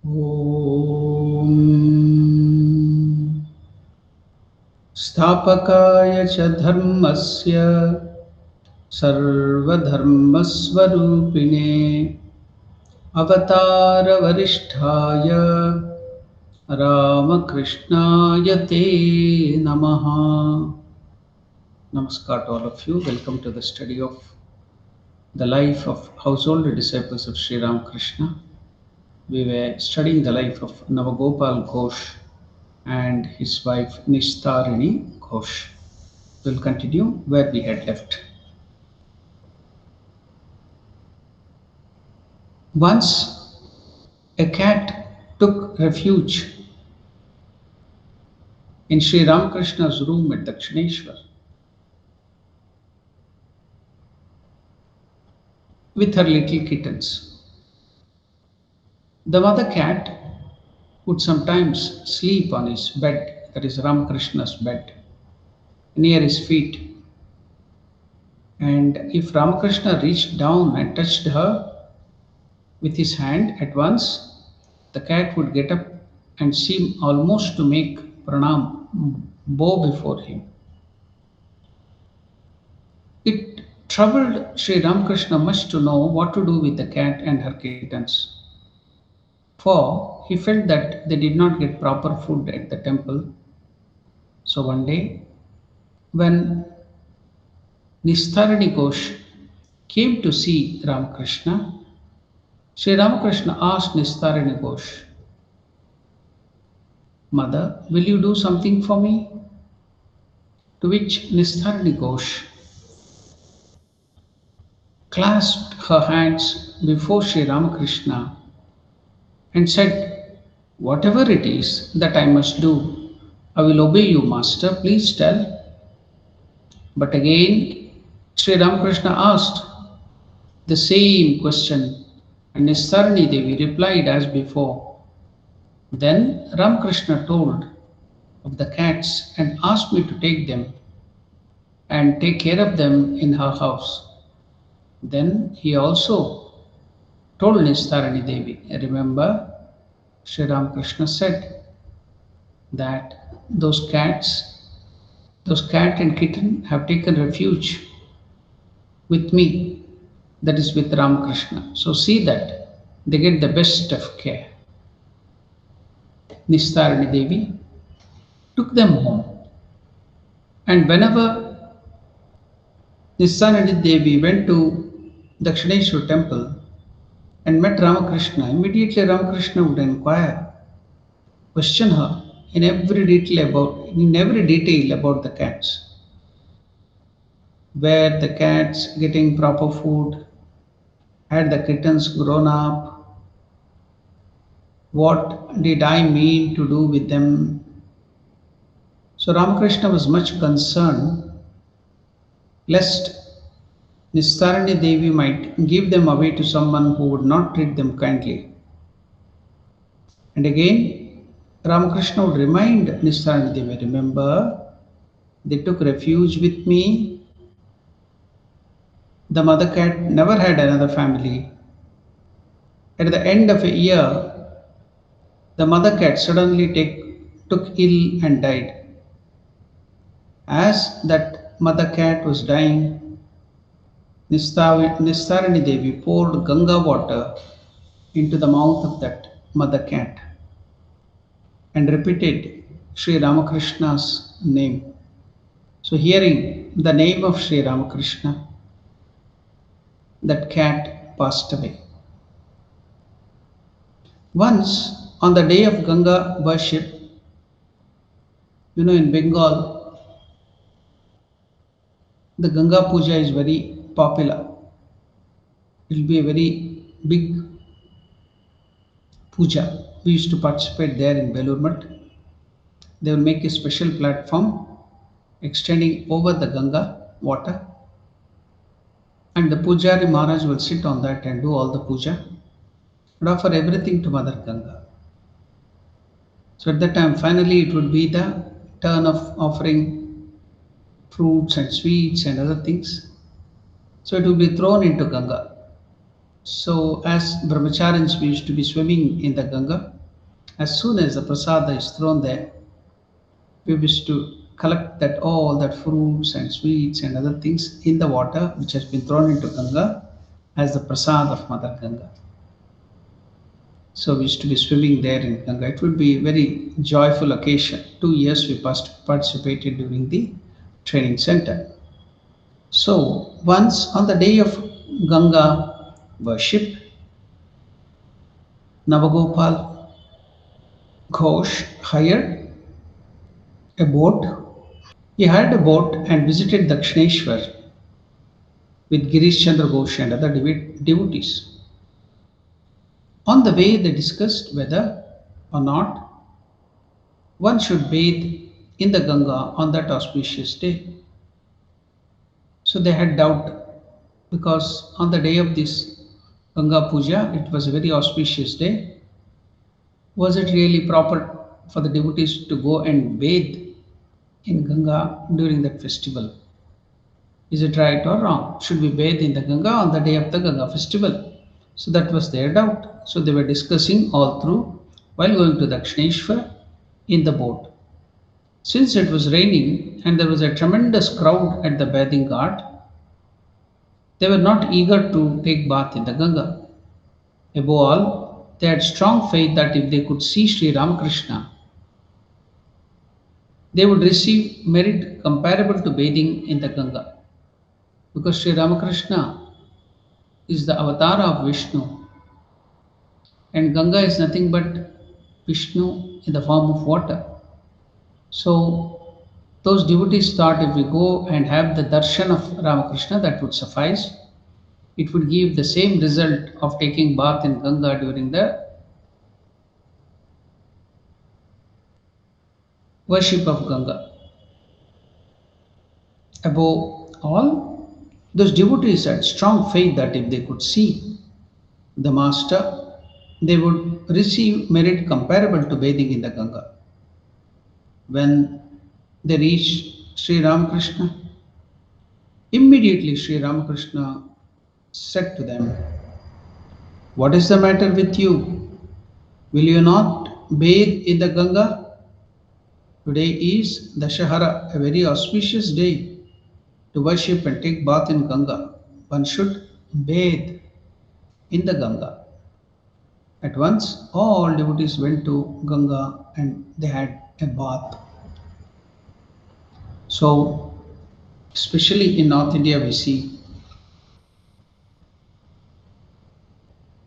ॐ स्थापकाय च धर्मस्य सर्वधर्मस्वरूपिणे अवतारवरिष्ठाय रामकृष्णाय ते नमः. Namaskar to all of you. Welcome to the study of the life of household disciples of Sri Ramakrishna. We were studying the life of Navagopal Ghosh and his wife Nishtarini Ghosh. We'll continue where we had left. Once a cat took refuge in Sri Ramakrishna's room at Dakshineshwar with her little kittens. The mother cat would sometimes sleep on his bed, that is Ramakrishna's bed, near his feet. And if Ramakrishna reached down and touched her with his hand at once, the cat would get up and seem almost to make pranam, bow before him. It troubled Sri Ramakrishna much to know what to do with the cat and her kittens, for he felt that they did not get proper food at the temple. So one day, when Nistarani Ghosh came to see Ramakrishna, Sri Ramakrishna asked Nistarani Ghosh, "Mother, will you do something for me?" To which Nistarani Ghosh clasped her hands before Sri Ramakrishna and said, "Whatever it is that I must do, I will obey you, Master. Please tell." But again, Sri Ramakrishna asked the same question, and Nistarani Devi replied as before. Then Ramakrishna told of the cats and asked me to take them and take care of them in her house. Then he also told Nistarani Devi, remember, Sri Ramakrishna said that those cat and kitten have taken refuge with me, that is with Ramakrishna. So see that they get the best of care. Nistarani Devi took them home, and whenever Nistarani Devi went to Dakshineshwar temple and met Ramakrishna, immediately Ramakrishna would inquire, question her in every detail about the cats. Were the cats getting proper food? Had the kittens grown up? What did I mean to do with them? So Ramakrishna was much concerned lest Nistarani Devi might give them away to someone who would not treat them kindly. And again, Ramakrishna would remind Nistarani Devi, remember, they took refuge with me. The mother cat never had another family. At the end of a year, the mother cat suddenly took ill and died. As that mother cat was dying, Nistarani Devi poured Ganga water into the mouth of that mother cat and repeated Sri Ramakrishna's name. So, hearing the name of Sri Ramakrishna, that cat passed away. Once, on the day of Ganga worship, in Bengal, the Ganga Puja is very popular. It will be a very big puja. We used to participate there in Belur Math. They will make a special platform extending over the Ganga water, and the Pujari Maharaj will sit on that and do all the puja and offer everything to Mother Ganga. So at that time, finally, it would be the turn of offering fruits and sweets and other things. So it will be thrown into Ganga. So as brahmacharins, we used to be swimming in the Ganga, As soon as the prasada is thrown there, we wish to collect that all that fruits and sweets and other things in the water which has been thrown into Ganga as the prasad of Mother Ganga. So we used to be swimming there in Ganga. It would be a very joyful occasion. 2 years we participated during the training center. So once on the day of Ganga worship, Navagopal Ghosh hired a boat. He hired a boat and visited Dakshineshwar with Girish Chandra Ghosh and other devotees. On the way, they discussed whether or not one should bathe in the Ganga on that auspicious day. So they had doubt because on the day of this Ganga Puja, it was a very auspicious day. Was it really proper for the devotees to go and bathe in Ganga during that festival? Is it right or wrong? Should we bathe in the Ganga on the day of the Ganga festival? So that was their doubt. So they were discussing all through while going to Dakshineshwar in the boat. Since it was raining and there was a tremendous crowd at the bathing ghat, they were not eager to take bath in the Ganga. Above all, they had strong faith that if they could see Sri Ramakrishna, they would receive merit comparable to bathing in the Ganga. Because Sri Ramakrishna is the avatar of Vishnu, and Ganga is nothing but Vishnu in the form of water. So those devotees thought if we go and have the darshan of Ramakrishna, that would suffice. It would give the same result of taking bath in Ganga during the worship of Ganga. Above all, those devotees had strong faith that if they could see the master, they would receive merit comparable to bathing in the Ganga. When they reached Sri Ramakrishna, immediately Sri Ramakrishna said to them, "What is the matter with you? Will you not bathe in the Ganga? Today is Dashahara, a very auspicious day to worship and take bath in Ganga. One should bathe in the Ganga." At once, all devotees went to Ganga and they had a bath. So, especially in North India, we see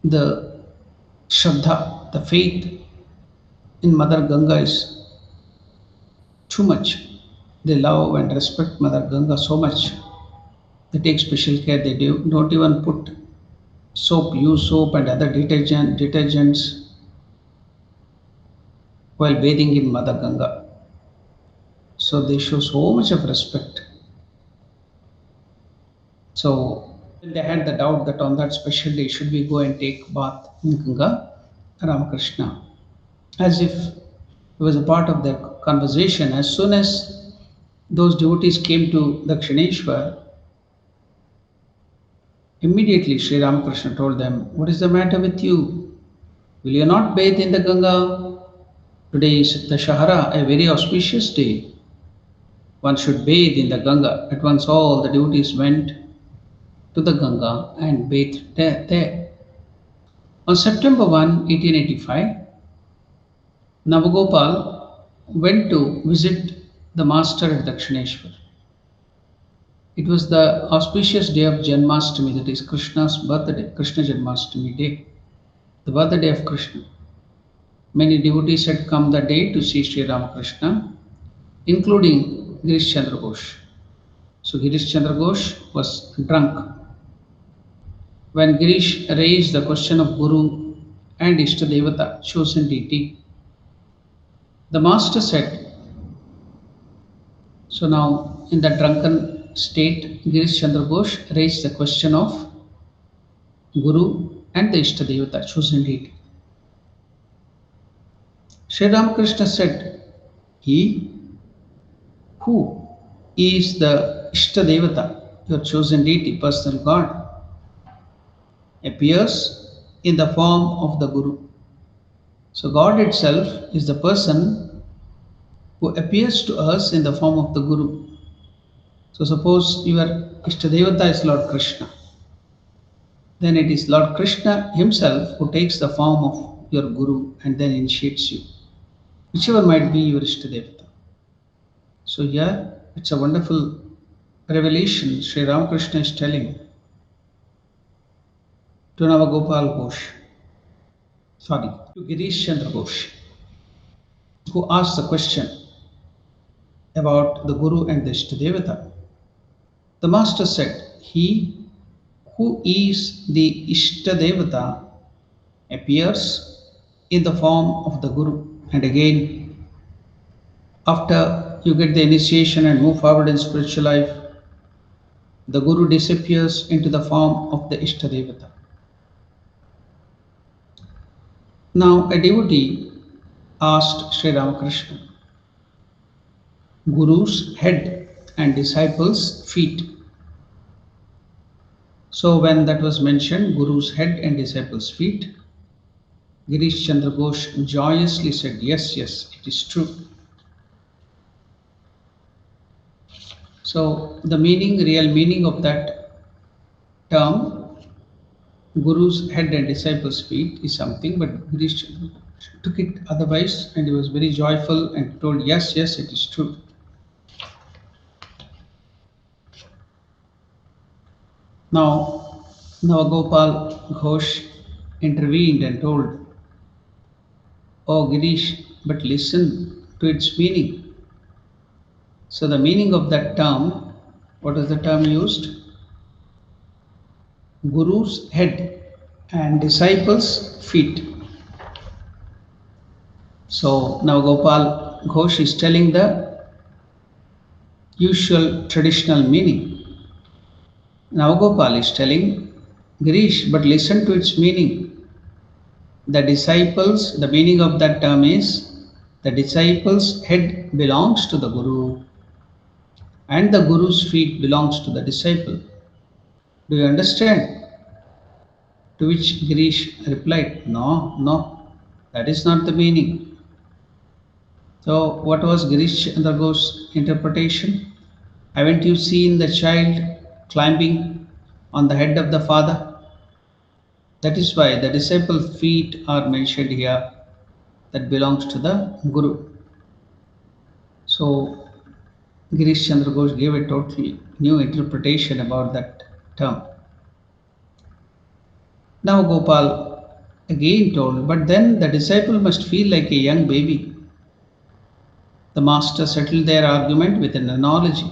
the Shraddha, the faith in Mother Ganga is too much. They love and respect Mother Ganga so much. They take special care. They don't even put soap, use soap and other detergents while bathing in Mother Ganga. So they show so much of respect. So they had the doubt that on that special day should we go and take bath in Ganga, Ramakrishna, as if it was a part of their conversation. As soon as those devotees came to Dakshineshwar, immediately Sri Ramakrishna told them, "What is the matter with you? Will you not bathe in the Ganga? Today is Dashahara, a very auspicious day. One should bathe in the Ganga." At once all the devotees went to the Ganga and bathed there. On September 1, 1885, Navagopal went to visit the master at Dakshineshwar. It was the auspicious day of Janmashtami, that is Krishna's birthday, Krishna Janmashtami day, the birthday of Krishna. Many devotees had come that day to see Sri Ramakrishna, including Girish Chandra Ghosh. So Girish Chandra Ghosh was drunk. When Girish raised the question of Guru and Ishtadevata, chosen deity, the master said, so now in the drunken state, Girish Chandra Ghosh raised the question of Guru and the Ishtadevata, chosen deity. Sri Ramakrishna said, "He who is the Ishtadevata, your chosen deity, personal God, appears in the form of the Guru. So God itself is the person who appears to us in the form of the Guru. So suppose your Ishtadevata is Lord Krishna, then it is Lord Krishna himself who takes the form of your Guru and then initiates you, whichever might be your Ishtadevata. So here it's a wonderful revelation Sri Ramakrishna is telling to Navagopal Ghosh, to Girish Chandra Ghosh, who asked the question about the Guru and the Ishtadevata. The Master said, he who is the Ishtadevata appears in the form of the Guru. And again, after you get the initiation and move forward in spiritual life, the Guru disappears into the form of the Ishtadevata. Now, a devotee asked Sri Ramakrishna, Guru's head and disciples' feet. So, when that was mentioned, Guru's head and disciples' feet, Girish Chandra Ghosh joyously said, yes, yes, it is true. So, the real meaning of that term, Guru's head and disciples' feet, is something, but Girish Chandra Ghosh took it otherwise and he was very joyful and told, yes, yes, it is true. Now, Navagopal Ghosh intervened and told, oh Girish, but listen to its meaning. So, the meaning of that term, what is the term used? Guru's head and disciples' feet. So, now Gopal Ghosh is telling the usual traditional meaning. Now Gopal is telling Girish, but listen to its meaning. The disciples, the meaning of that term is the disciples' head belongs to the Guru and the Guru's feet belongs to the disciple. Do you understand? To which Girish replied, no, no, that is not the meaning. So, what was Girish Chandra Ghosh's interpretation? Haven't you seen the child climbing on the head of the father? That is why the disciple feet are mentioned here, that belongs to the Guru. So, Girish Chandra Ghosh gave a totally new interpretation about that term. Now Gopal again told, but then the disciple must feel like a young baby. The master settled their argument with an analogy.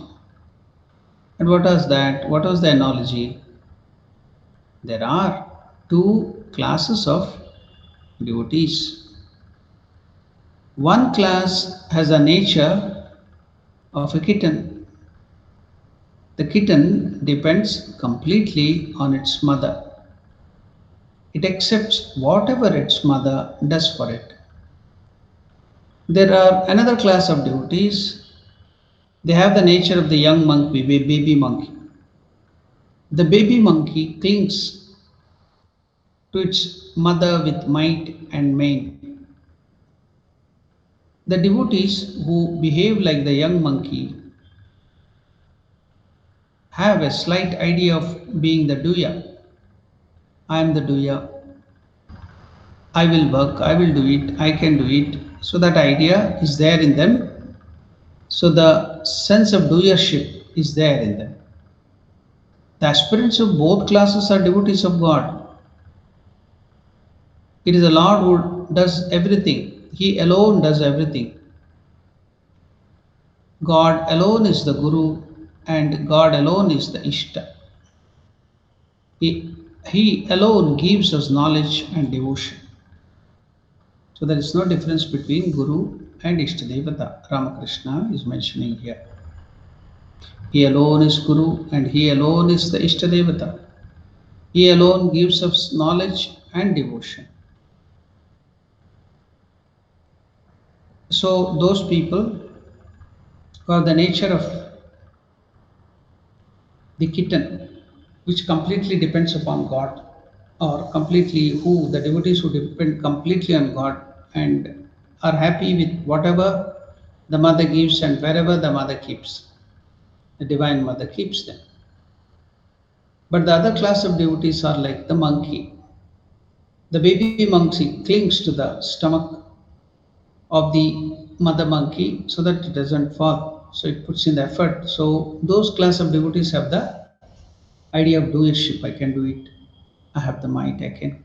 And what was that? What was the analogy? There are two classes of devotees. One class has a nature of a kitten. The kitten depends completely on its mother. It accepts whatever its mother does for it. There are another class of devotees. They have the nature of the young monkey, baby monkey. The baby monkey clings to its mother with might and main. The devotees who behave like the young monkey have a slight idea of being the doya. I am the doya. I will work, I will do it, I can do it. So that idea is there in them. So the sense of doership is there in them. The aspirants of both classes are devotees of God. It is the Lord who does everything. He alone does everything. God alone is the Guru and God alone is the Ishta. He alone gives us knowledge and devotion. So there is no difference between Guru and Ishtadevata. Ramakrishna is mentioning here. He alone is Guru and He alone is the Ishtadevata. He alone gives us knowledge and devotion. So those people who have the nature of the kitten, which completely depends upon God, or completely the devotees who depend completely on God, and are happy with whatever the mother gives and wherever the mother keeps, the divine mother keeps them. But the other class of devotees are like the monkey. The baby monkey clings to the stomach of the mother monkey so that it doesn't fall. So it puts in the effort. So those class of devotees have the idea of doership. I can do it. I have the might. I can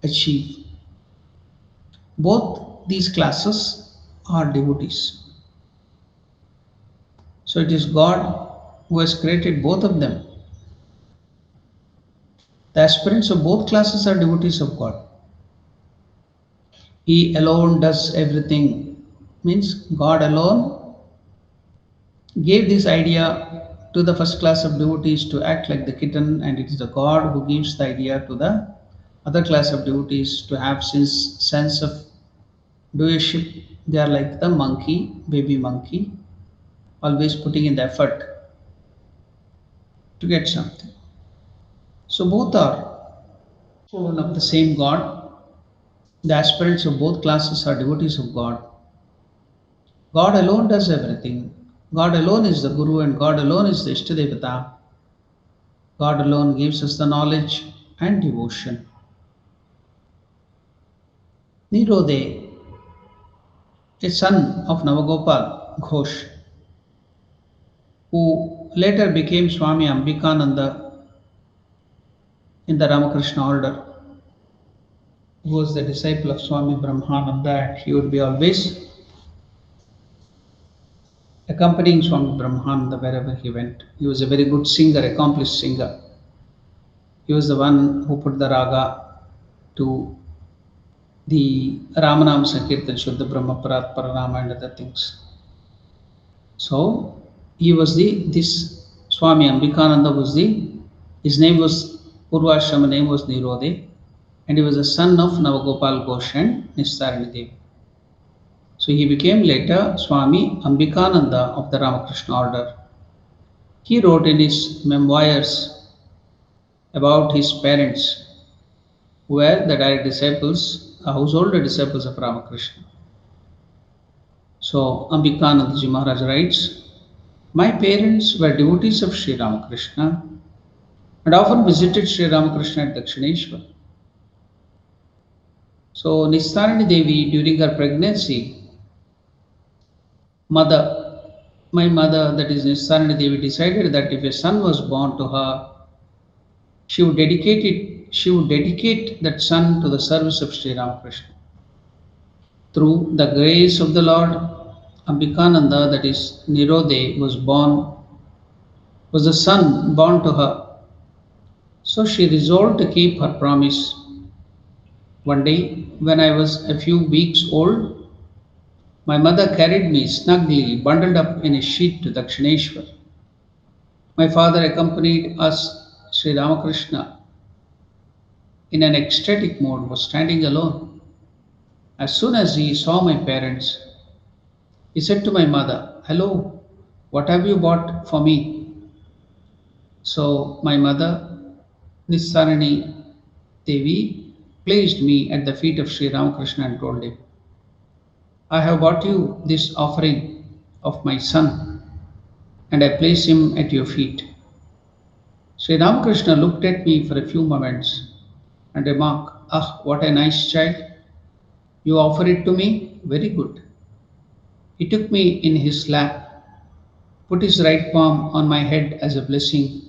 achieve. Both these classes are devotees. So it is God who has created both of them. The aspirants of both classes are devotees of God. He alone does everything. Means God alone gave this idea to the first class of devotees to act like the kitten, and it is the God who gives the idea to the other class of devotees to have sense of doership. They are like the monkey, baby monkey, always putting in the effort to get something. So both are children of the same God. The aspirants of both classes are devotees of God. God alone does everything. God alone is the Guru and God alone is the Ishtadevata. God alone gives us the knowledge and devotion. Nirode, a son of Navagopal Ghosh, who later became Swami Ambikananda in the Ramakrishna order, who was the disciple of Swami Brahmananda, and he would be always accompanying Swami Brahmananda wherever he went. He was a very good singer, accomplished singer. He was the one who put the raga to the Ramanam Sankirtan, Shuddha Brahma Parat Paranama and other things. So he was this Swami Ambikananda was his name was Purvashrama name was Nirode, and he was the son of Navagopal Ghosh and Nisarani Devi. So he became later Swami Ambikananda of the Ramakrishna order. He wrote in his memoirs about his parents, who were the direct disciples, householder disciples of Ramakrishna. So Ambikanandaji Maharaj writes, my parents were devotees of Sri Ramakrishna and often visited Sri Ramakrishna at Dakshineshwar. So Nisarani Devi, during her pregnancy, mother, my mother, that is Nisarani Devi, decided that if a son was born to her, she would dedicate that son to the service of Sri Ramakrishna. Through the grace of the Lord, Ambikananda, that is Nirode, was the son born to her. So she resolved to keep her promise. One day, when I was a few weeks old, my mother carried me snugly bundled up in a sheet to Dakshineshwar. My father accompanied us. Sri Ramakrishna, in an ecstatic mode, was standing alone. As soon as he saw my parents, he said to my mother, hello, what have you bought for me? So my mother, Nisarani Devi, placed me at the feet of Sri Ramakrishna and told him, I have brought you this offering of my son, and I place him at your feet. Sri Ramakrishna looked at me for a few moments and remarked, ah, what a nice child. You offer it to me? Very good. He took me in his lap, put his right palm on my head as a blessing,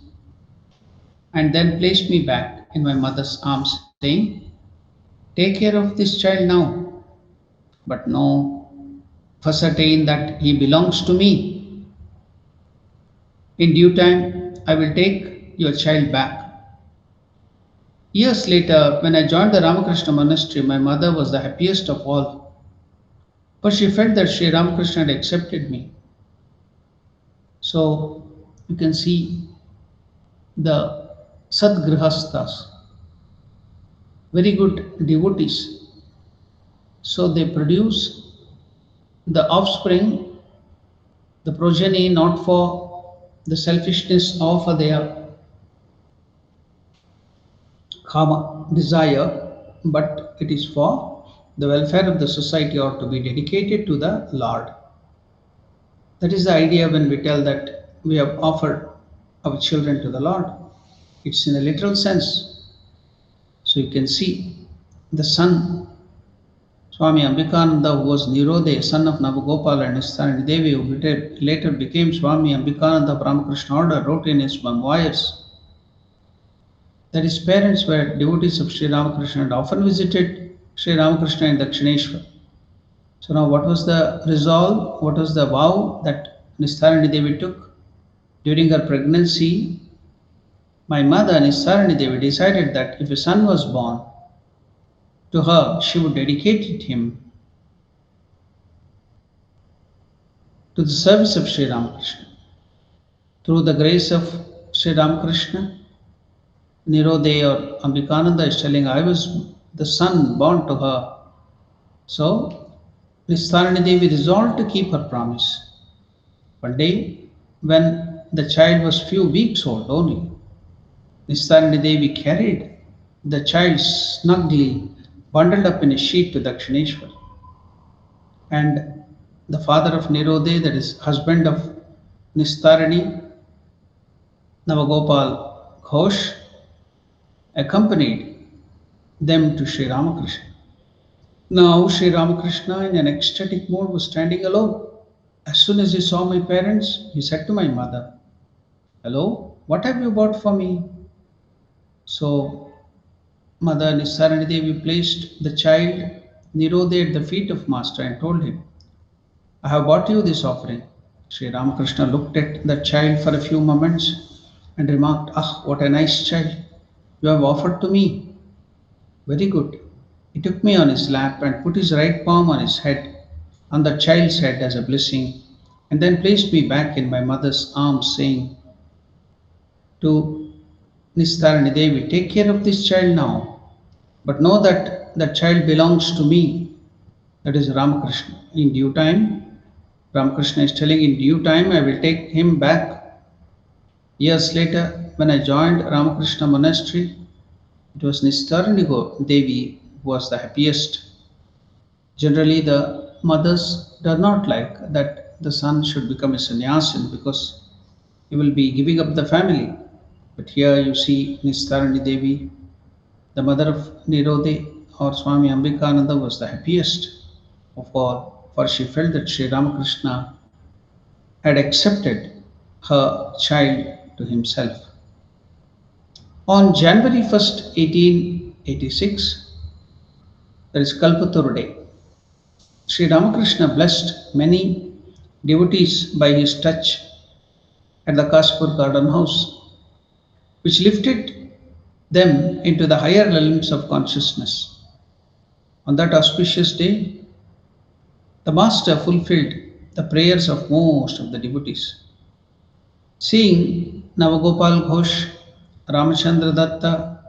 and then placed me back in my mother's arms, saying, take care of this child now, but know for certain that he belongs to me. In due time, I will take your child back. Years later, when I joined the Ramakrishna monastery, my mother was the happiest of all, for she felt that Sri Ramakrishna had accepted me. So you can see the Sadgrihastas, very good devotees. So they produce the offspring, the progeny, not for the selfishness or for their kama desire, but it is for The welfare of the society ought to be dedicated to the Lord. That is the idea when we tell that we have offered our children to the Lord. It's in a literal sense. So you can see the son, Swami Ambikananda, who was Nirodhe, son of Navagopala and Nisarani Devi, who later became Swami Ambikananda of Ramakrishna Order, wrote in his memoirs that his parents were devotees of Sri Ramakrishna and often visited Sri Ramakrishna in Dakshineshwar. So now what was the resolve, what was the vow that Nisarani Devi took? During her pregnancy, my mother Nisarani Devi decided that if a son was born to her, she would dedicate him to the service of Sri Ramakrishna. Through the grace of Sri Ramakrishna, Nirodhe or Ambikananda is telling, I was the son born to her. So, Nisarani Devi resolved to keep her promise. One day, when the child was few weeks old only, Nisarani Devi carried the child snugly bundled up in a sheet to Dakshineshwar. And the father of Nirodhe, that is husband of Nistarani, Navagopal Ghosh, accompanied them to Sri Ramakrishna. Now Sri Ramakrishna, in an ecstatic mood, was standing alone. As soon as he saw my parents, he said to my mother, Hello, what have you bought for me? So Mother Nisarani Devi placed the child Nirodhe at the feet of Master and told him, I have brought you this offering. Sri Ramakrishna looked at the child for a few moments and remarked, Ah, what a nice child you have offered to me. Very good. He took me on his lap and put his right palm on his head, on the child's head as a blessing, and then placed me back in my mother's arms, saying to Nistarani Devi, Take care of this child now, but know that the child belongs to me, that is Ramakrishna. In due time, Ramakrishna is telling, in due time, I will take him back. Years later, when I joined Ramakrishna monastery, it was Nistarani Devi who was the happiest. Generally, the mothers do not like that the son should become a sannyasin because he will be giving up the family. But here you see Nistarani Devi, the mother of Nirodhe or Swami Ambikananda, was the happiest of all, for she felt that Sri Ramakrishna had accepted her child to himself. On January 1st, 1886, that is Kalpataru Day, Sri Ramakrishna blessed many devotees by his touch at the Kasipur Garden House, which lifted them into the higher realms of consciousness. On that auspicious day, the Master fulfilled the prayers of most of the devotees. Seeing Navagopal Ghosh, Ramachandra Datta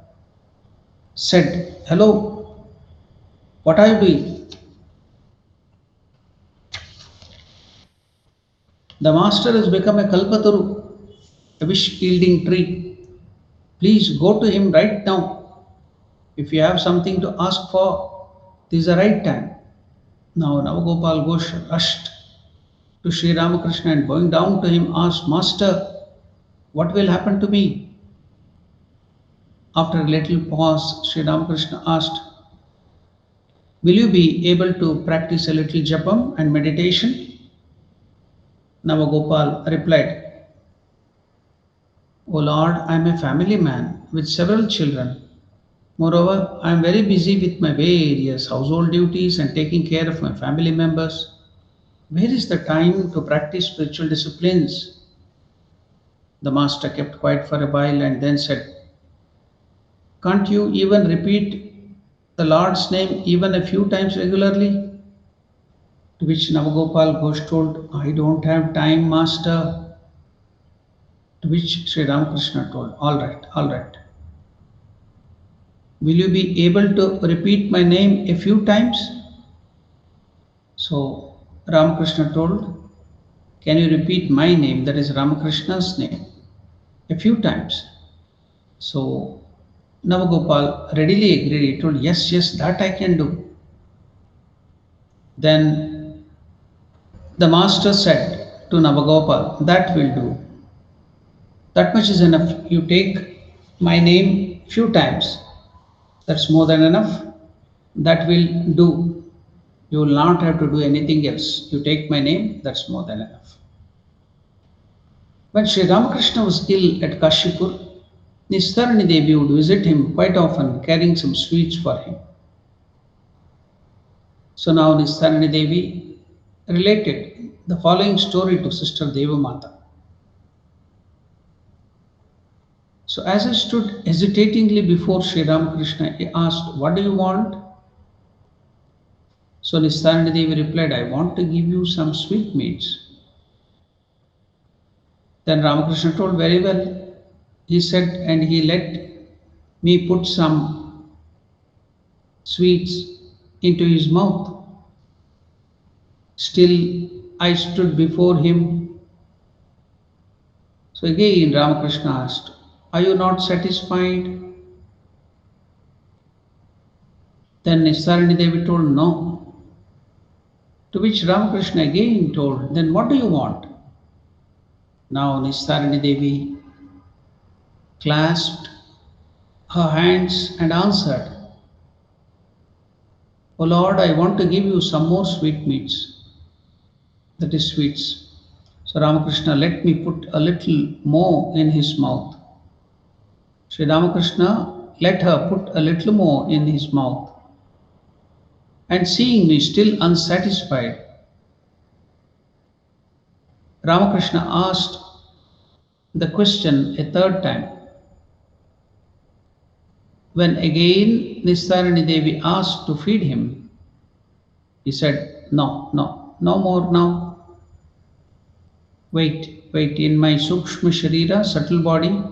said, Hello, what are you doing? The Master has become a Kalpataru, a wish yielding tree. Please go to him right now. If you have something to ask for, this is the right time. Now Navagopal Ghosh rushed to Sri Ramakrishna and bowing down to him asked, Master, what will happen to me? After a little pause, Sri Ramakrishna asked, Will you be able to practice a little japam and meditation? Navagopal replied, O Lord, I am a family man with several children. Moreover, I am very busy with my various household duties and taking care of my family members. Where is the time to practice spiritual disciplines? The master kept quiet for a while and then said, Can't you even repeat the Lord's name even a few times regularly? To which Navagopal Ghosh told, I don't have time, master. To which Sri Ramakrishna told, All right, all right. Will you be able to repeat my name a few times? So Ramakrishna told, Can you repeat my name, that is Ramakrishna's name, a few times? So Navagopal readily agreed. He told, Yes, yes, that I can do. Then the master said to Navagopal, that will do. That much is enough. You take my name few times. That's more than enough. That will do. You will not have to do anything else. You take my name, that's more than enough. When Sri Ramakrishna was ill at Kashipur, Nistarani Devi would visit him quite often, carrying some sweets for him. So now Nistarani Devi related the following story to Sister Devamata. So as I stood hesitatingly before Sri Ramakrishna, he asked, what do you want? So Nistarani Devi replied, I want to give you some sweetmeats. Then Ramakrishna told, very well. He said, and he let me put some sweets into his mouth. Still, I stood before him. So again, Ramakrishna asked, are you not satisfied? Then Nisarani Devi told, no. To which Ramakrishna again told, then what do you want? Now Nisarani Devi clasped her hands and answered, O Lord, I want to give you some more sweetmeats, that is sweets. So Ramakrishna, let me put a little more in his mouth. Sri Ramakrishna let her put a little more in his mouth. And seeing me still unsatisfied, Ramakrishna asked the question a third time. When again Nisarani Devi asked to feed him, he said, no, no, no more now. Wait, in my Sukshma Sharira, subtle body,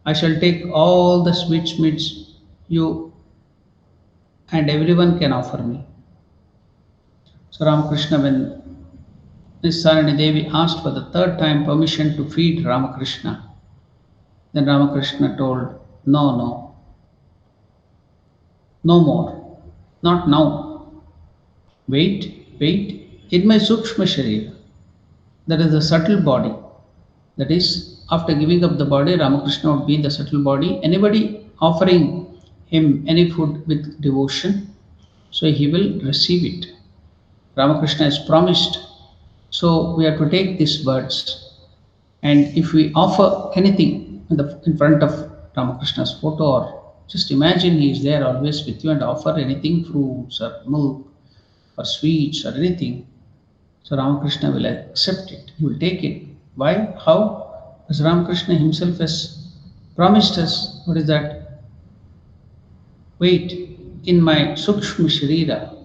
I shall take all the sweetmeats you and everyone can offer me. So Ramakrishna, when Nisarani Devi asked for the third time permission to feed Ramakrishna, then Ramakrishna told, no, no more, not now. Wait, in my Sukshma Sharira, that is the subtle body. That is, after giving up the body, Ramakrishna would be in the subtle body. Anybody offering him any food with devotion, so he will receive it. Ramakrishna has promised. So we have to take these words. And if we offer anything in front of Ramakrishna's photo, or just imagine he is there always with you and offer anything, fruits or milk or sweets or anything, so Ramakrishna will accept it. He will take it. Why? How? Because Ramakrishna himself has promised us. What is that? Wait, in my Sukshma Sharira,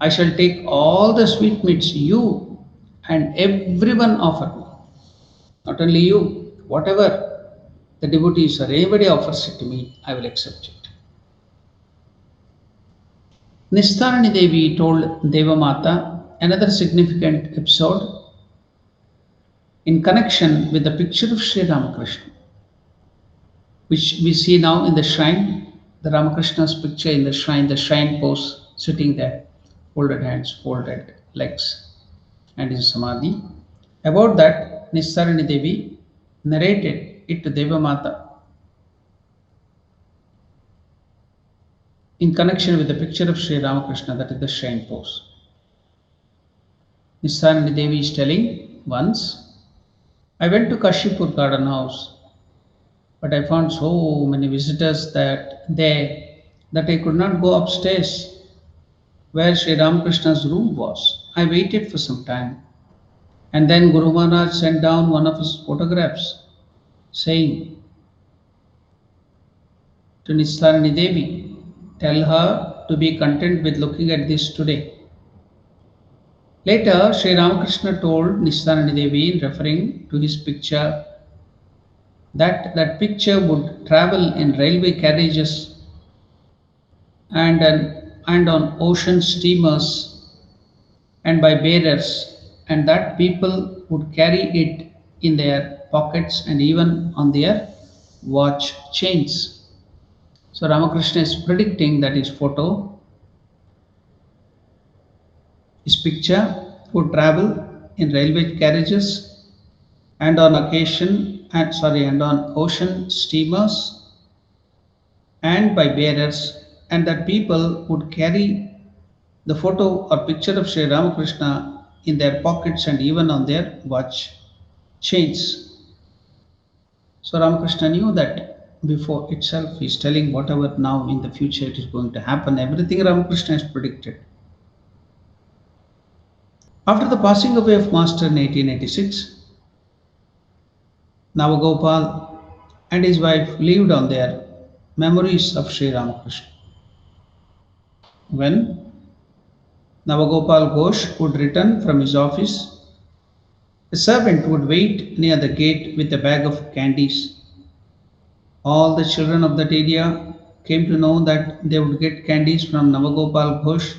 I shall take all the sweetmeats you and everyone offer me. Not only you, whatever the devotees or anybody offers it to me, I will accept it. Nistarani Devi told Devamata another significant episode in connection with the picture of Sri Ramakrishna, which we see now in the shrine, the Ramakrishna's picture in the shrine pose, sitting there, folded hands, folded legs, and in samadhi. About that, Nisarani Devi narrated it to Devamata in connection with the picture of Sri Ramakrishna, that is the shrine pose. Nisarani Devi is telling, once I went to Kashipur garden house, but I found so many visitors that I could not go upstairs where Sri Ramakrishna's room was. I waited for some time, and then Guru Maharaj sent down one of his photographs saying to Nisarani Devi, tell her to be content with looking at this today. Later, Sri Ramakrishna told Nisarani Devi, in referring to his picture, that picture would travel in railway carriages and on ocean steamers and by bearers, and that people would carry it in their pockets and even on their watch chains. So Ramakrishna is predicting that his photo His picture would travel in railway carriages and on on ocean steamers and by bearers, and that people would carry the photo or picture of Sri Ramakrishna in their pockets and even on their watch chains. So Ramakrishna knew that before itself. He's telling whatever now in the future it is going to happen. Everything Ramakrishna has predicted. After the passing away of Master in 1886, Navagopal and his wife lived on their memories of Sri Ramakrishna. When Navagopal Ghosh would return from his office, a servant would wait near the gate with a bag of candies. All the children of that area came to know that they would get candies from Navagopal Ghosh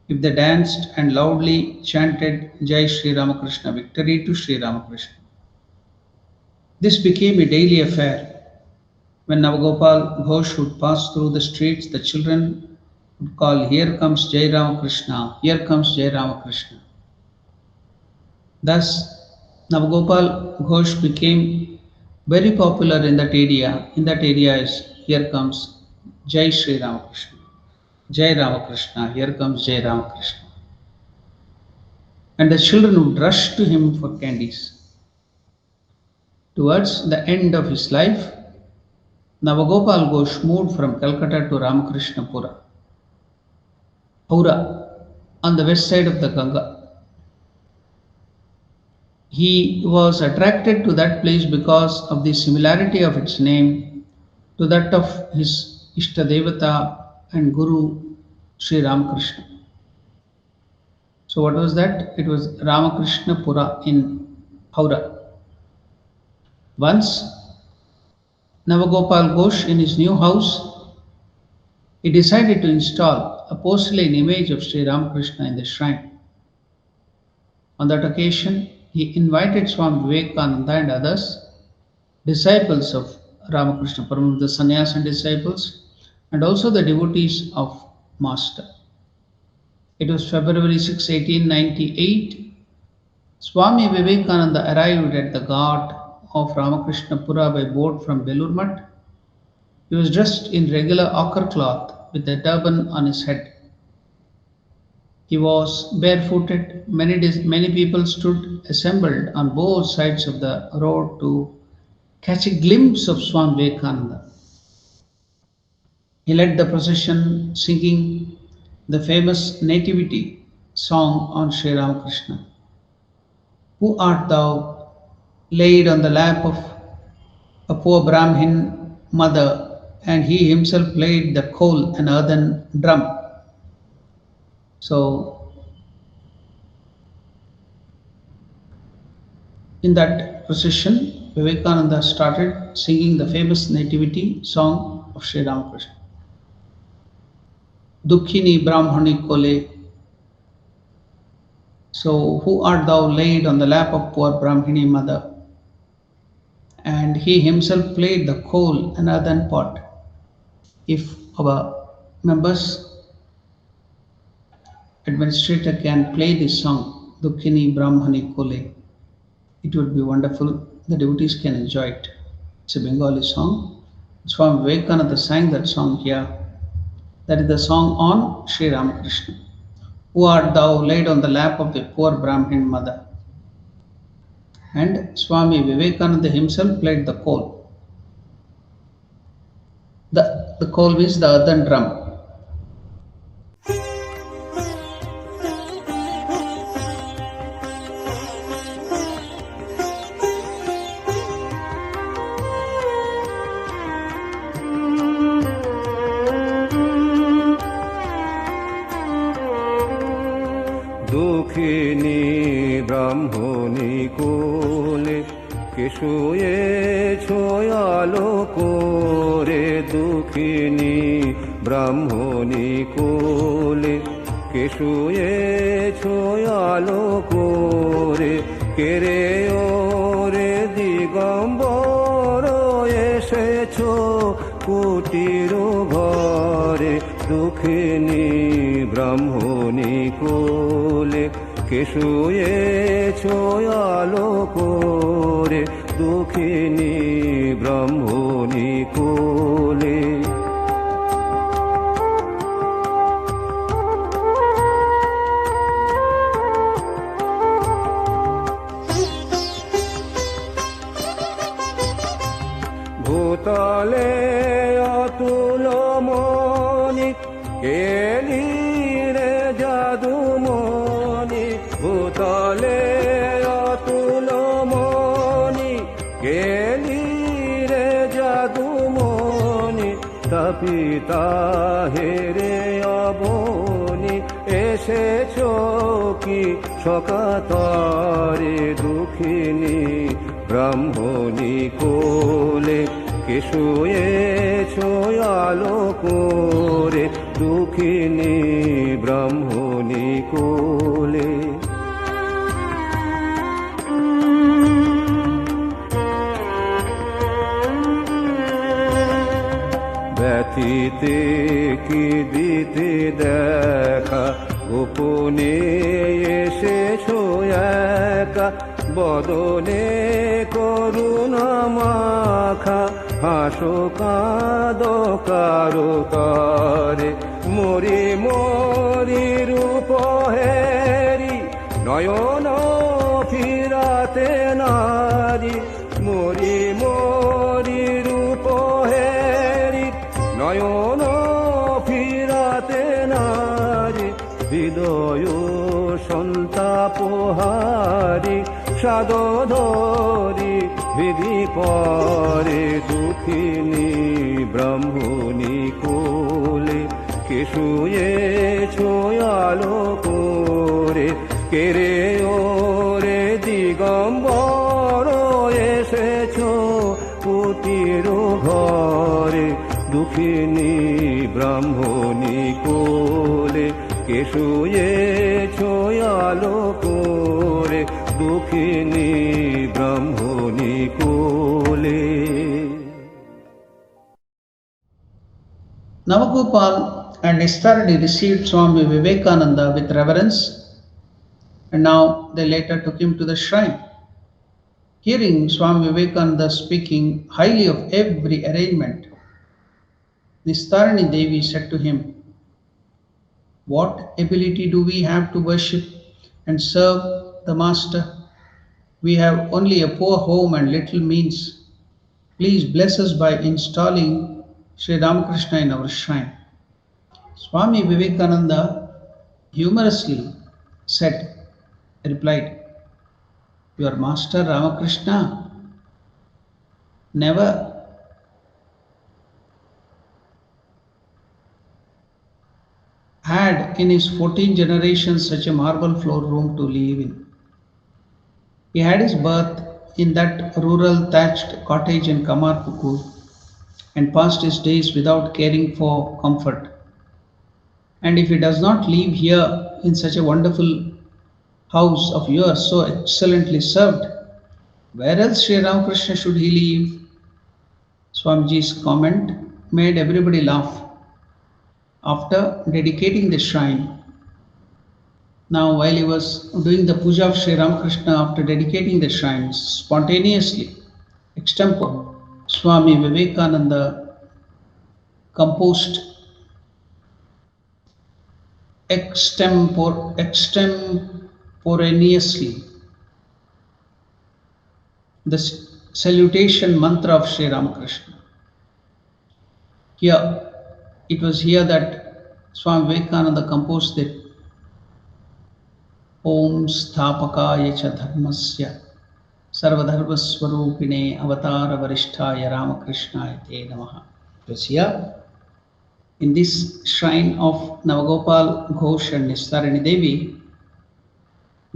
if they danced and loudly chanted Jai Sri Ramakrishna, victory to Sri Ramakrishna. This became a daily affair. When Navagopal Ghosh would pass through the streets, the children would call, "Here comes Jai Ramakrishna, here comes Jai Ramakrishna." Thus, Navagopal Ghosh became very popular in that area. In that area is, "Here comes Jai Sri Ramakrishna, Jai Ramakrishna, here comes Jai Ramakrishna." And the children would rush to him for candies. Towards the end of his life, Navagopal Ghosh moved from Calcutta to Ramakrishnapura, Haura, on the west side of the Ganga. He was attracted to that place because of the similarity of its name to that of his Ishtadevata and Guru Sri Ramakrishna. So, what was that? It was Ramakrishnapura in Haura. Once, Navagopal Ghosh in his new house, he decided to install a porcelain image of Sri Ramakrishna in the shrine. On that occasion, he invited Swami Vivekananda and others, disciples of Ramakrishna Paramahansa, the Sannyasin disciples, and also the devotees of Master. It was February 6, 1898. Swami Vivekananda arrived at the ghat of Ramakrishnapura by boat from Belur Math. He was dressed in regular ochre cloth with a turban on his head. He was barefooted. Many people stood assembled on both sides of the road to catch a glimpse of Swami Vivekananda. He led the procession singing the famous Nativity song on Sri Ramakrishna. "Who art thou, laid on the lap of a poor Brahmin mother," and he himself played the khol, an earthen drum. So, in that procession, Vivekananda started singing the famous Nativity song of Sri Ramakrishna. Dukkhini Brahmani Kole. So, who art thou, laid on the lap of poor Brahmini mother? And he himself played the khol, an earthen pot. If our members, administrator can play this song, Dukkhini Brahmani Kole, it would be wonderful. The devotees can enjoy it. It's a Bengali song. Swami Vivekananda sang that song here. That is the song on Sri Ramakrishna. Who art thou, laid on the lap of a poor Brahmin mother? And Swami Vivekananda himself played the khol. The khol means the earthen drum. দুঃখিনী ব্রাহ্মণী কোলে কে শুয়েছ আলো করে, দুঃখিনী ব্রাহ্মণী কোলে কে শুয়েছ আলো করে, কেরে ওরে দিগম্বর এসেছ কুটির ঘরে, দুঃখিনী ব্রাহ্মণী কোলে। কে শুয়েছ আলো করে দুঃখিনী ব্রাহ্মণী কোলে। ভূতলে অতুল মনি কেলি রে জাদুমণি, ভূতলে অতুল মনি কেলি রে জাদুমণি, তাপিতা হেরে অবনি এসেছ কি সকাতরে দুঃখিনী ব্রাহ্মণী কোলে। কে শুয়েছ আলো করে দুঃখিনী ব্রাহ্মণী কোলে। ব্যথিতে কি দিতে দেখা গোপনে এসেছ একা, বদনে করুণা মাখা হাসো কাঁদো কারো তরে। মরি মরি রূপ হেরি নয়ন ফিরাতে নারী, মরি মরি রূপ হেরি নয়ন ফিরাতে নারী। হৃদয় সন্তাপহারি সাদধরি বিধি পরে দুঃখিনী ব্রাহ্মণী কোলে। কে শুয়েছ আলো করে কেরে ওরে দিগম্বর এসেছ কুটির ঘরে দুঃখিনী ব্রাহ্মণী কোলে। কে শুয়েছ আলো করে দুঃখিনী ব্রাহ্মণী কোলে। Navagopal and Nistarani received Swami Vivekananda with reverence, and now they later took him to the shrine. Hearing Swami Vivekananda speaking highly of every arrangement, Nistarani Devi said to him, "What ability do we have to worship and serve the Master? We have only a poor home and little means. Please bless us by installing Sri Ramakrishna in our shrine." Swami Vivekananda humorously replied, "Your Master Ramakrishna never had in his 14 generations such a marble floor room to live in. He had his birth in that rural thatched cottage in Kamarpukur and passed his days without caring for comfort. And if he does not live here in such a wonderful house of yours so excellently served, where else Sri Ramakrishna should he live?" Swamiji's comment made everybody laugh. After dedicating the shrine, now while he was doing the puja of Sri Ramakrishna, after dedicating the shrine, spontaneously, extempore, Swami Vivekananda composed extemporaneously the salutation mantra of Sri Ramakrishna. It was here that Swami Vivekananda composed the Om Sthapakaya cha Dharmasya Sarvadharmaswarupine Avatara Varishtaya Ramakrishnaaya Te Namaha. It was here in this shrine of Navagopal Ghosh and Nistarani Devi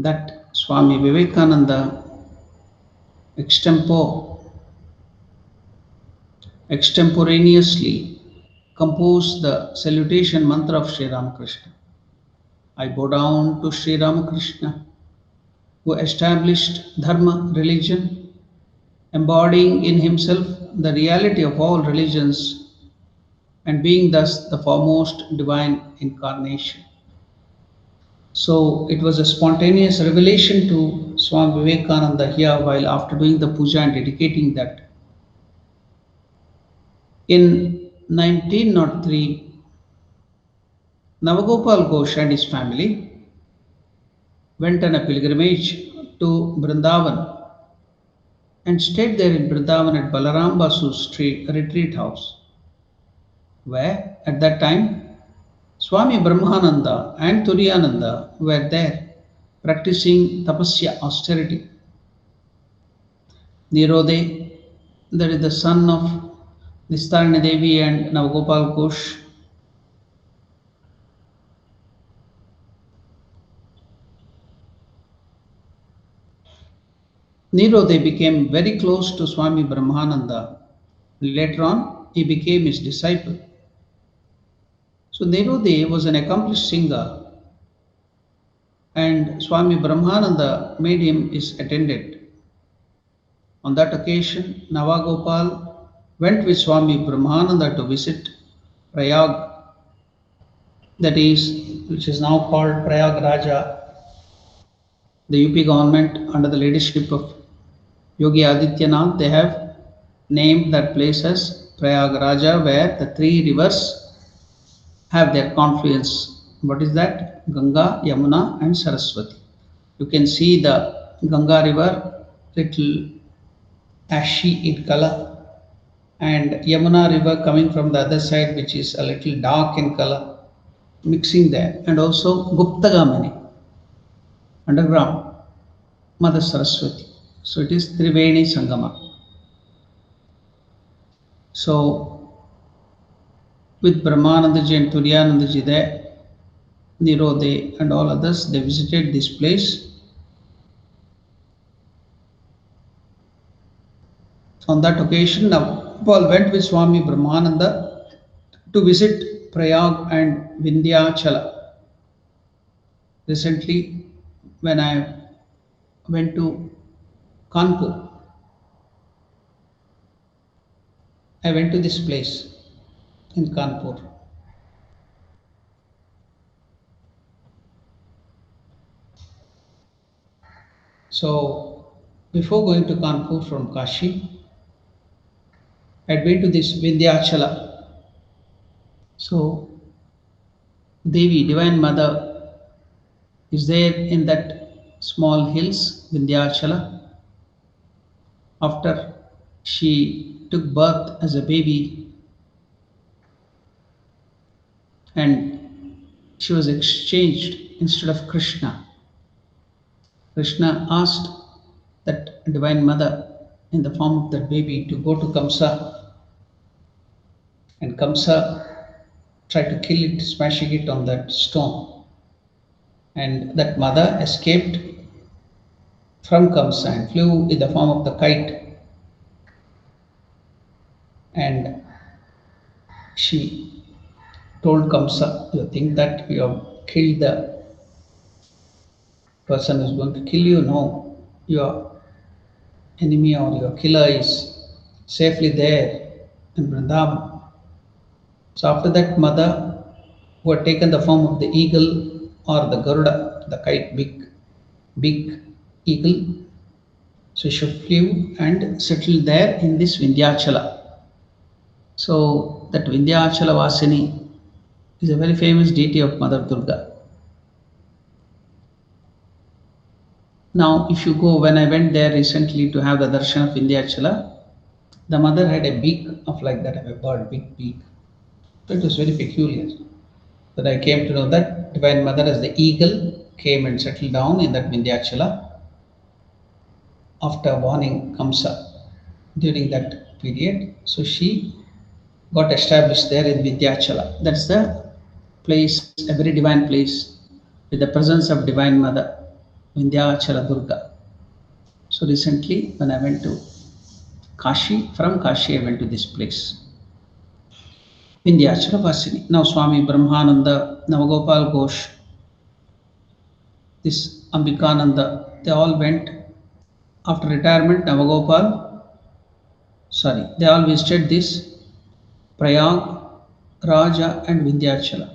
that Swami Vivekananda extemporaneously composed the salutation mantra of Sri Ramakrishna. I bow down to Sri Ramakrishna, who established Dharma religion, embodying in himself the reality of all religions and being thus the foremost divine incarnation. So it was a spontaneous revelation to Swami Vivekananda here while after doing the puja and dedicating that. In 1903, Navagopal Ghosh and his family went on a pilgrimage to Vrindavan and stayed there in Vrindavan at Balaram Basu's retreat house, where at that time Swami Brahmananda and Turiyananda were there practicing tapasya austerity. Nirode, that is the son of Nistarani Devi and Navagopal Ghosh, Nirode became very close to Swami Brahmananda. Later on, he became his disciple. So Nirode was an accomplished singer, and Swami Brahmananda made him his attendant. On that occasion, Navagopal went with Swami Brahmananda to visit Prayag, that is, which is now called Prayag Raja. The UP government, under the leadership of Yogi Adityanath, they have named that place as Prayag Raja, where the three rivers have their confluence. What is that? Ganga, Yamuna, and Saraswati. You can see the Ganga river little ashy in color, and Yamuna river coming from the other side, which is a little dark in color, mixing there, and also Guptagamani underground, Mother Saraswati. So it is Triveni Sangama. So with Brahmanandaji and Turiyanandaji there, Nirode and all others, they visited this place. On that occasion, now Paul went with Swami Brahmananda to visit Prayag and Vindhyachala. Recently, when I went to Kanpur, I went to this place in Kanpur. So, before going to Kanpur from Kashi, I had been to this Vindhyachala. So, Devi, Divine Mother, is there in that small hills, Vindhyachala. After she took birth as a baby and she was exchanged instead of Krishna. Krishna asked that Divine Mother in the form of that baby to go to Kamsa, and Kamsa tried to kill it, smashing it on that stone. And that mother escaped from Kamsa and flew in the form of the kite. And she told Kamsa, "You think that you have killed the person who is going to kill you? No, your enemy or your killer is safely there in Vrindavan." So after that, mother, who had taken the form of the eagle or the Garuda, the kite, big eagle, so she flew and settled there in this Vindhyachala. So that Vindhyachala Vasini is a very famous deity of Mother Durga. Now, if you go, when I went there recently to have the darshan of Vindhyachala, the mother had a beak of like that of a bird, big beak. So it was very peculiar. That I came to know that Divine Mother as the eagle came and settled down in that Vindhyachala after warning Kamsa during that period. So she got established there in Vindhyachala. That's the place, a very divine place with the presence of Divine Mother, Vindhyachala Durga. So recently, when I went to Kashi, from Kashi I went to this place, Vindhyachala Vasini. Now Swami Brahmananda, Navagopal Ghosh, this Ambikananda, they all went after retirement. They all visited this Prayag, Raja and Vindhyachala.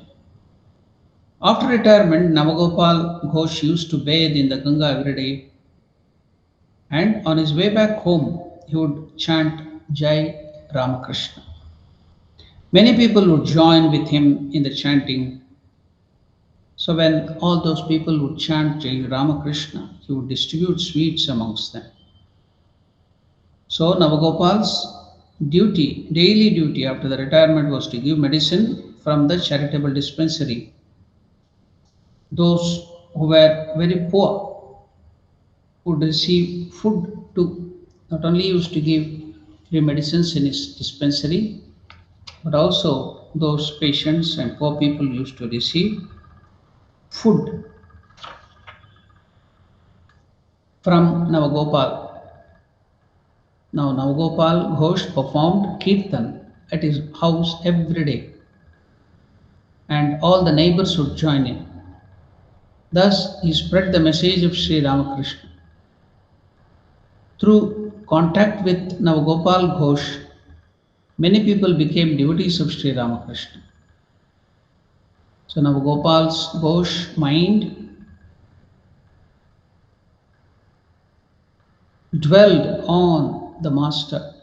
After retirement, Navagopal Ghosh used to bathe in the Ganga every day, and on his way back home, he would chant Jai Ramakrishna. Many people would join with him in the chanting. So, when all those people would chant Jai Ramakrishna, he would distribute sweets amongst them. So, Navagopal's daily duty after the retirement was to give medicine from the charitable dispensary. Those who were very poor would receive food too. Not only used to give free medicines in his dispensary, but also those patients and poor people used to receive food from Navagopal. Now, Navagopal Ghosh performed kirtan at his house every day, and all the neighbors would join in. Thus, he spread the message of Sri Ramakrishna. Through contact with Navagopal Ghosh, many people became devotees of Sri Ramakrishna. So, Navagopal's Ghosh mind dwelled on the Master,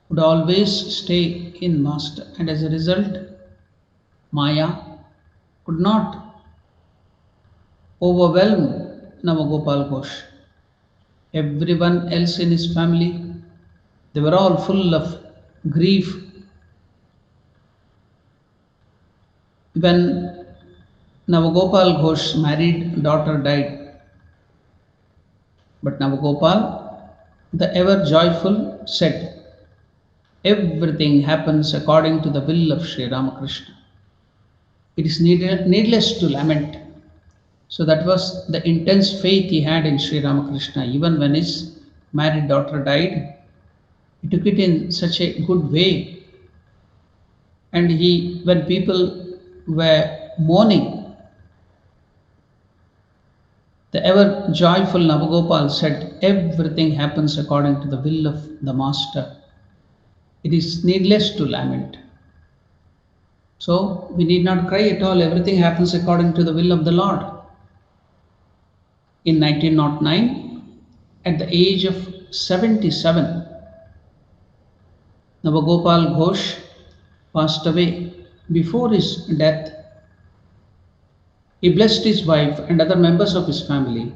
would always stay in Master, and as a result, Maya could not overwhelm Navagopal Ghosh. Everyone else in his family, they were all full of grief. When Navagopal Ghosh's married daughter died, but Navagopal, the ever joyful, said, everything happens according to the will of Sri Ramakrishna. It is needless to lament. So that was the intense faith he had in Sri Ramakrishna. Even when his married daughter died, he took it in such a good way. And when people were mourning, the ever joyful Navagopal said, everything happens according to the will of the Master. It is needless to lament. So we need not cry at all. Everything happens according to the will of the Lord. In 1909, at the age of 77, Navagopal Ghosh passed away. Before his death, he blessed his wife and other members of his family,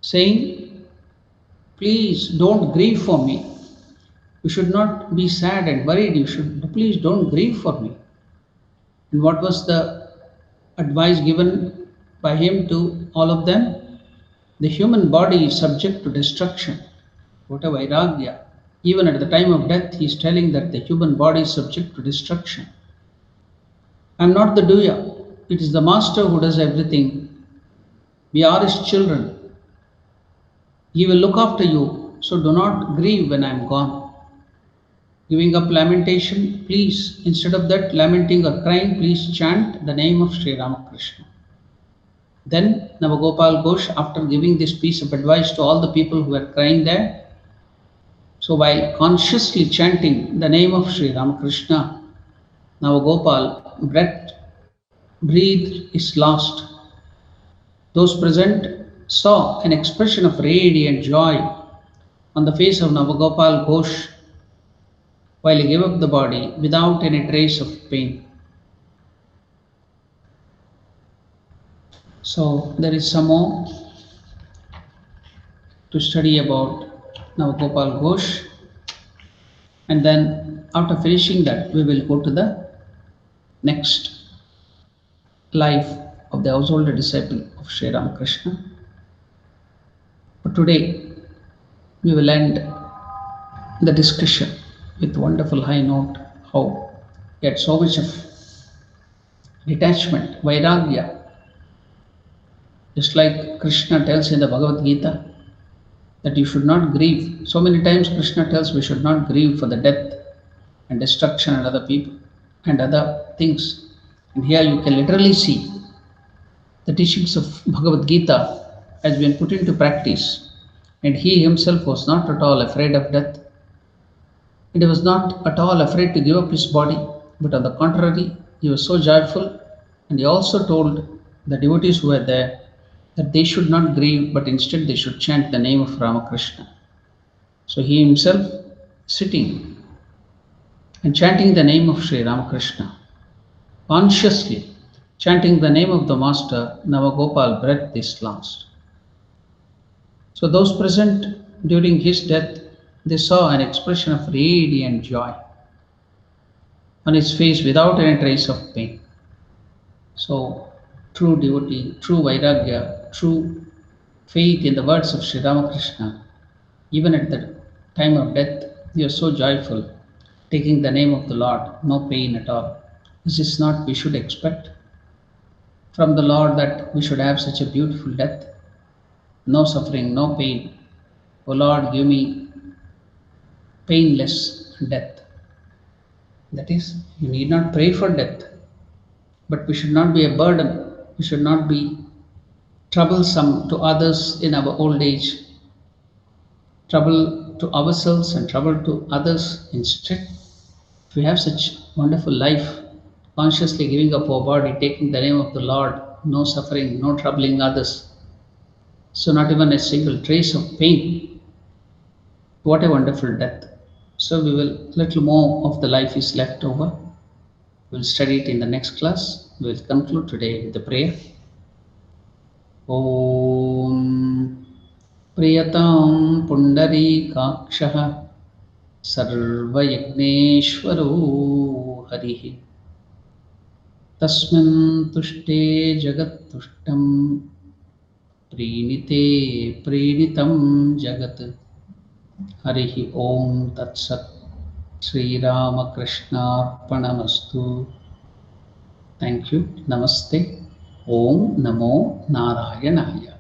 saying, please don't grieve for me. You should not be sad and worried. Please don't grieve for me. And what was the advice given by him to all of them? The human body is subject to destruction. What a vairagya. Even at the time of death, he is telling that the human body is subject to destruction. I am not the doer. It is the Master who does everything. We are his children. He will look after you, so do not grieve when I am gone. Giving up lamentation, please, instead of that lamenting or crying, please chant the name of Sri Ramakrishna. Then Navagopal Ghosh, after giving this piece of advice to all the people who were crying there, so while consciously chanting the name of Sri Ramakrishna, Navagopal breathed his last. Those present saw an expression of radiant joy on the face of Navagopal Ghosh while he gave up the body without any trace of pain. So there is some more to study about Navagopal Ghosh, and then after finishing that, we will go to the next life of the householder disciple of Sri Ramakrishna. But today, we will end the discussion with wonderful high note, how he had so much of detachment, vairagya. Just like Krishna tells in the Bhagavad Gita that you should not grieve. So many times Krishna tells we should not grieve for the death and destruction and other people and other things. And here you can literally see the teachings of Bhagavad Gita has been put into practice. And he himself was not at all afraid of death. And he was not at all afraid to give up his body. But on the contrary, he was so joyful And he also told the devotees who were there that they should not grieve, but instead they should chant the name of Ramakrishna. So he himself sitting and chanting the name of Sri Ramakrishna, consciously chanting the name of the Master, Navagopal breath is last. So those present during his death, they saw an expression of radiant joy on his face without any trace of pain. So true devotee, true vairagya, true faith in the words of Sri Ramakrishna, even at the time of death, you are so joyful, taking the name of the Lord, no pain at all. Is this not we should expect from the Lord, that we should have such a beautiful death? No suffering, no pain. O Lord, give me painless death. That is, you need not pray for death, but we should not be a burden. We should not be troublesome to others in our old age, trouble to ourselves and trouble to others. Instead, if we have such wonderful life, consciously giving up our body, taking the name of the Lord, no suffering, no troubling others, so not even a single trace of pain. What a wonderful death. So we will, little more of the life is left over. We'll study it in the next class. We'll conclude today with the prayer. Om Priyatam Pundarikakshaः Sarvayajneshwaro Hariः Tasmin Tushte Jagattushtam Prinite Prinitam Jagat Harihi Om Tat Sat Sri Ramakrishnaarpanamastu. Thank you. Namaste. Om Namo Narayanaya.